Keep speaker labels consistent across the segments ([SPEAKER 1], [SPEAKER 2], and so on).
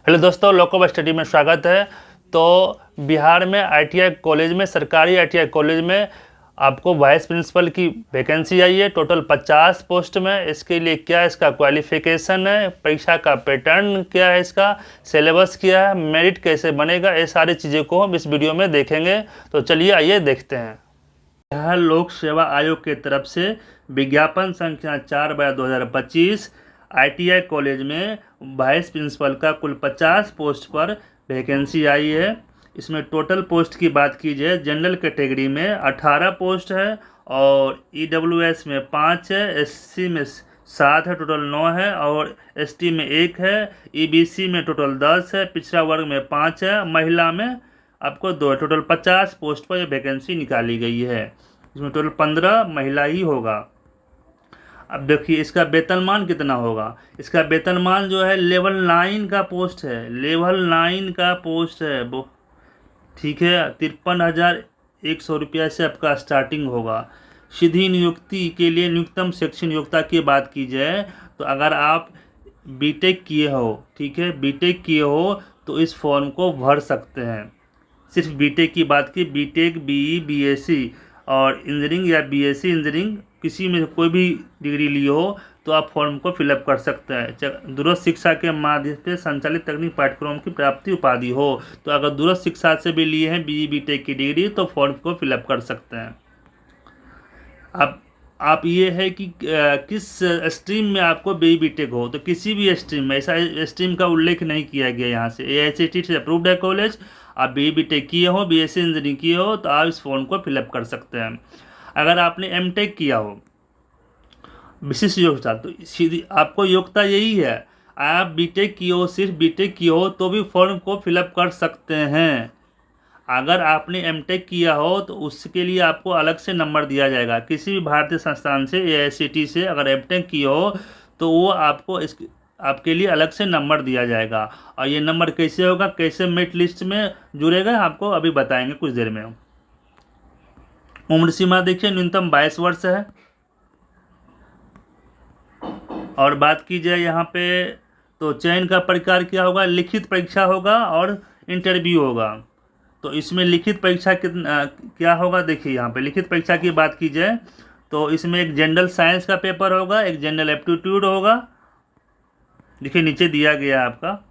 [SPEAKER 1] Hello दोस्तों, लोको study में स्वागत है। तो बिहार में आईटीआई कॉलेज में, सरकारी आईटीआई कॉलेज में आपको वाइस प्रिंसिपल की वैकेंसी आई है। टोटल 50 पोस्ट में। इसके लिए क्या इसका क्वालिफिकेशन है, परीक्षा का पैटर्न क्या है, इसका सिलेबस क्या है, मेरिट कैसे बनेगा, ये सारी चीज़ों को हम इस वीडियो में देखेंगे। तो चलिए आइए देखते हैं। बिहार लोक सेवा आयोग की तरफ से विज्ञापन संख्या 4/2025 आईटीआई कॉलेज में वाइस प्रिंसिपल का कुल 50 पोस्ट पर वैकेंसी आई है। इसमें टोटल पोस्ट की बात की जाए, जनरल कैटेगरी में 18 पोस्ट है और ईडब्ल्यूएस में 5 है, एससी में 7 है, टोटल 9 है और एसटी में 1 है, ईबीसी में टोटल 10 है, पिछड़ा वर्ग में 5 है, महिला में आपको 2 है। टोटल 50 पोस्ट पर यह वैकेंसी निकाली गई है। इसमें टोटल 15 महिला ही होगा। अब देखिए इसका वेतनमान कितना होगा। इसका वेतनमान जो है लेवल 9 का पोस्ट है, लेवल 9 का पोस्ट है वो, ठीक है। 53,100 रुपया से आपका स्टार्टिंग होगा। सीधी नियुक्ति के लिए न्यूनतम शैक्षणिक योग्यता की बात की जाए तो अगर आप बीटेक किए हो, ठीक है, बीटेक किए हो तो इस फॉर्म को भर सकते हैं। सिर्फ बीटेक की बात की, बीटेक, बीई, बीएससी और इंजीनियरिंग या बीएससी इंजीनियरिंग किसी में कोई भी डिग्री लिए हो तो आप फॉर्म को फिलअप कर सकते हैं। दूरस्थ शिक्षा के माध्यम से संचालित तकनीक पाठ्यक्रम की प्राप्ति उपाधि हो तो अगर दूरस्थ शिक्षा से भी लिए हैं बीई बीटेक की डिग्री तो फॉर्म को फिलअप कर सकते हैं। अब आप ये है कि किस स्ट्रीम में आपको बीई बीटेक हो, तो किसी भी स्ट्रीम में, ऐसा स्ट्रीम का उल्लेख नहीं किया गया यहाँ से। एआईसीटीई से अप्रूव्ड है कॉलेज। आप बीई बीटेक किए हो, बीएससी इंजीनियरिंग किए हो तो आप इस फॉर्म को फिलअप कर सकते हैं। अगर आपने एमटेक किया हो, विशिष्ट योग्यता, तो सीधी आपको योग्यता यही है। आप बीटेक किए हो, सिर्फ बीटेक किए हो तो भी फॉर्म को फिलअप कर सकते हैं। अगर आपने एमटेक किया हो तो उसके लिए आपको अलग से नंबर दिया जाएगा। किसी भी भारतीय संस्थान से, एआईसीटीई से अगर एमटेक किए हो तो वो आपको आपके लिए अलग से नंबर दिया जाएगा। और ये नंबर कैसे होगा, कैसे मेरिट लिस्ट में जुड़ेगा, आपको अभी बताएंगे कुछ देर में। उम्र सीमा देखिए, न्यूनतम 22 वर्ष है। और बात की जाए यहाँ पे तो चयन का प्रकार क्या होगा, लिखित परीक्षा होगा और इंटरव्यू होगा। तो इसमें लिखित परीक्षा क्या होगा, देखिए यहाँ पे लिखित परीक्षा की बात की जाए तो इसमें एक जनरल साइंस का पेपर होगा, एक जनरल एप्टीट्यूड होगा। देखिए नीचे दिया गया है आपका,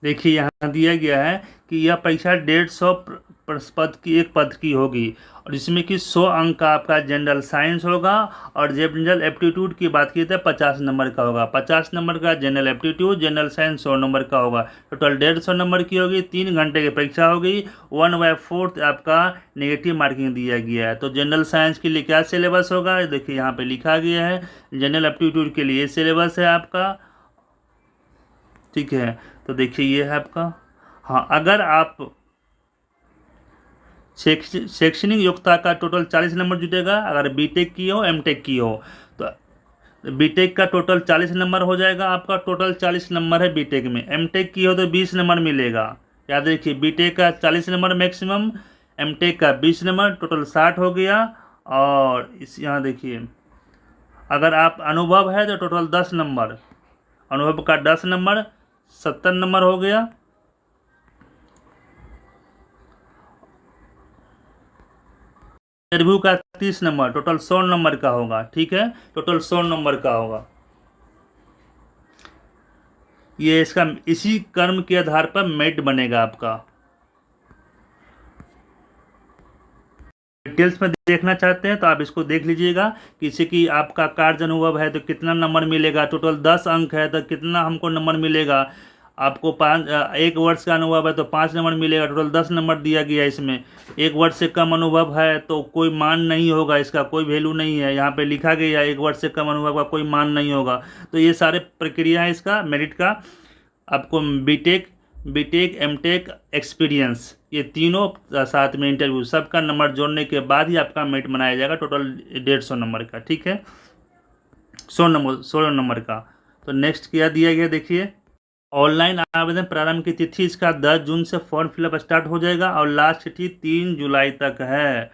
[SPEAKER 1] देखिए यहाँ दिया गया है कि यह परीक्षा 150 पद की, एक पद की होगी और इसमें कि 100 अंक का आपका जनरल साइंस होगा। और जनरल एप्टीट्यूड की बात की तो 50 नंबर का होगा। 50 नंबर का general aptitude, general science 100 number का होगा। टोटल 150 नंबर की होगी। 3 घंटे की परीक्षा होगी। 1/4 आपका नेगेटिव मार्किंग दिया गया है। तो जनरल साइंस के लिए क्या सिलेबस होगा, देखिए यहाँ पे लिखा गया है। जनरल एप्टीट्यूड के लिए सिलेबस है आपका, ठीक है। तो देखिए ये है आपका। हाँ, अगर आप शैक्षणिक योग्यता का टोटल 40 नंबर जुटेगा। अगर बीटेक की हो, एमटेक की हो तो बीटेक का टोटल 40 नंबर हो जाएगा आपका। टोटल 40 नंबर है बीटेक में। एमटेक की हो तो 20 नंबर मिलेगा। याद रखिए, बीटेक का 40 नंबर मैक्सिमम, एमटेक का 20 नंबर, टोटल 60 हो गया। और इस यहाँ देखिए, अगर आप अनुभव है तो टोटल 10 नंबर, अनुभव का 10 नंबर, 70 नंबर हो गया। इंटरव्यू का 30 नंबर, टोटल 100 नंबर का होगा, ठीक है। टोटल 100 नंबर का होगा। ये इसका इसी कर्म के आधार पर मेरिट बनेगा आपका। डिटेल्स में देखना चाहते हैं तो आप इसको देख लीजिएगा। किसी की आपका कार्य अनुभव है तो कितना नंबर मिलेगा, टोटल 10 अंक है तो कितना हमको नंबर मिलेगा। आपको 1 वर्ष का अनुभव है तो 5 नंबर मिलेगा, टोटल 10 नंबर दिया गया है इसमें। 1 वर्ष से कम अनुभव है तो कोई मान नहीं होगा, इसका कोई वैल्यू नहीं है। यहाँ पे लिखा गया है 1 वर्ष से कम अनुभव का कोई मान नहीं होगा। तो ये सारे प्रक्रिया है इसका मेरिट का। आपको बीटेक, एमटेक, एक्सपीरियंस, ये तीनों साथ में इंटरव्यू, सबका नंबर जोड़ने के बाद ही आपका मेरिट बनाया जाएगा। टोटल 150 नंबर का, ठीक है, 16 नंबर का। तो नेक्स्ट क्या दिया गया देखिए, ऑनलाइन आवेदन प्रारंभ की तिथि इसका 10 जून से फॉर्म फिलअप स्टार्ट हो जाएगा और लास्ट तिथि 3 जुलाई तक है।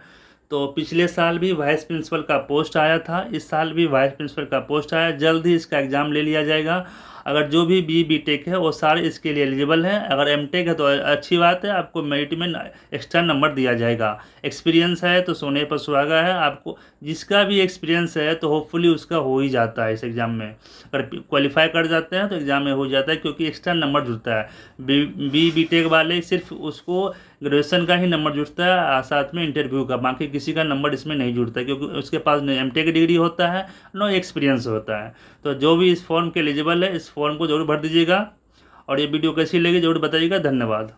[SPEAKER 1] तो पिछले साल भी वाइस प्रिंसिपल का पोस्ट आया था, इस साल भी वाइस प्रिंसिपल का पोस्ट आया। जल्द ही इसका एग्ज़ाम ले लिया जाएगा। अगर जो भी बी टेक है वो सारे इसके लिए एलिजिबल हैं। अगर एम टेक है तो अच्छी बात है, आपको मेरिट में एक्स्ट्रा नंबर दिया जाएगा। एक्सपीरियंस है तो सोने पर सुहागा है। आपको जिसका भी एक्सपीरियंस है तो होपफुली उसका हो ही जाता है इस एग्ज़ाम में। अगर क्वालिफाई कर जाते हैं तो एग्ज़ाम में हो जाता है, क्योंकि एक्स्ट्रा नंबर जुड़ता है। बी टेक वाले सिर्फ उसको ग्रेजुएशन का ही नंबर जुड़ता है, साथ में इंटरव्यू का, बाकी किसी का नंबर इसमें नहीं जुड़ता, क्योंकि उसके पास एम टेक डिग्री होता है, नो एक्सपीरियंस होता है। तो जो भी इस फॉर्म के एलिजिबल है, इस फॉर्म को जरूर भर दीजिएगा। और ये वीडियो कैसी लगी जरूर बताइएगा। धन्यवाद।